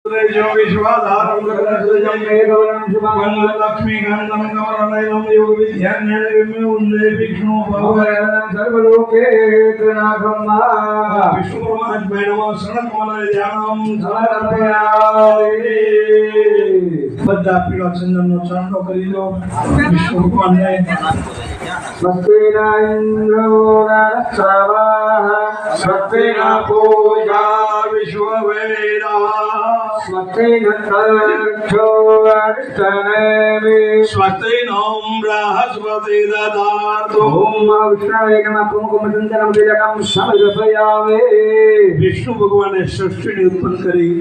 विश्वाधारं जगदजं मेघवनं शुभं लक्ष्मी गंधं कमलनयनं योग विद्याज्ञानगम्य वन्दे विष्णु भगवान् सर्वलोकेकनाथं विष्णु परमात्मने नमः शरणकमलाय ध्यानं समर्पयामि બધા પીળા ચંદનનો ચાંદલો કરી લો વિષ્ણુ ભગવાનને સ્વસ્તિના ઇન્દ્રો રાક્ષવાહ સ્વસ્તિના પૂજા વિશ્વવેદા સ્વસ્તિના તર્ક્ષો અર્ચનેમિ સ્વસ્તિનો બૃહસ્પતિ દદાતુ ઓમ વિષ્ણવે નમઃ કુમકુમચંદનમ તિલકમ સમર્પયામિ વિષ્ણુ ભગવાને સૃષ્ટિને ઉત્પન્ન કરી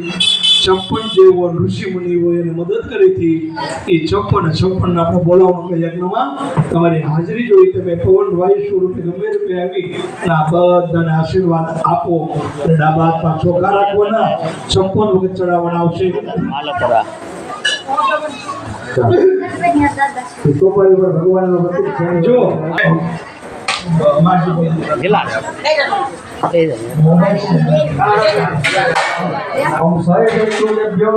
56 દેવો ઋષિ મુનિઓ એને મદદ કરી હતી એ 56 આપણે બોલાવવાનું કે યજ્ઞમાં તમારી હાજરી જોઈ તમે પવન વાયુ સ્વરૂપે ગમે રૂપે આવી અને આ બધાને આશીર્વાદ આપો અને ડાબા હાથમાં ચોખા રાખવાના 56 વખત ચડાવવાના આવશે ભગવાનનો જો ओम साई देवतेभ्यो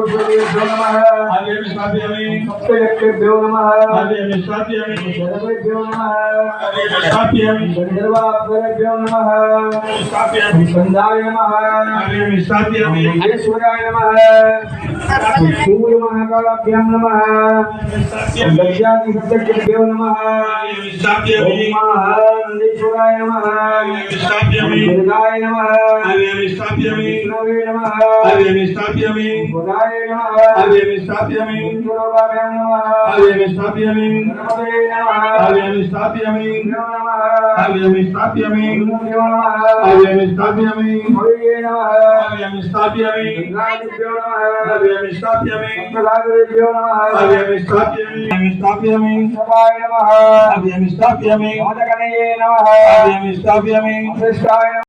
नमः आगे स्थापयामि सप्तयज्ञेभ्यो नमः आगे स्थापयामि सर्वेभ्यो नमः आगे स्थापयामि गंधर्वाभ्यो नमः स्थापयामि संदाय नमः आगे स्थापयामि ईश्वराय नमः सूर्य महाकालाभ्यां नमः गजाति सप्तयज्ञेभ्यो नमः आगे स्थापयामि महानंदेश्वराय नमः आगे स्थापयामि दुर्गाय नमः आगे स्थापयामि विष्णवे नमः आगे स्थापयामि बुधाय नमः आगे स्थापयामि गुरुवाभ्यां नमः आगे स्थापयामि नमोदे नमः आगे स्थापयामि नमः आगे स्थापयामि नमः आगे स्थापयामि होये नमः आगे स्थापयामि गंगादिभ्यो नमः आगे स्थापयामि गंगादिभ्यो नमः आगे स्थापयामि सवाय नमः आगे स्थापयामि मोदकनये नमः आगे स्थापयामि श्रेष्ठाय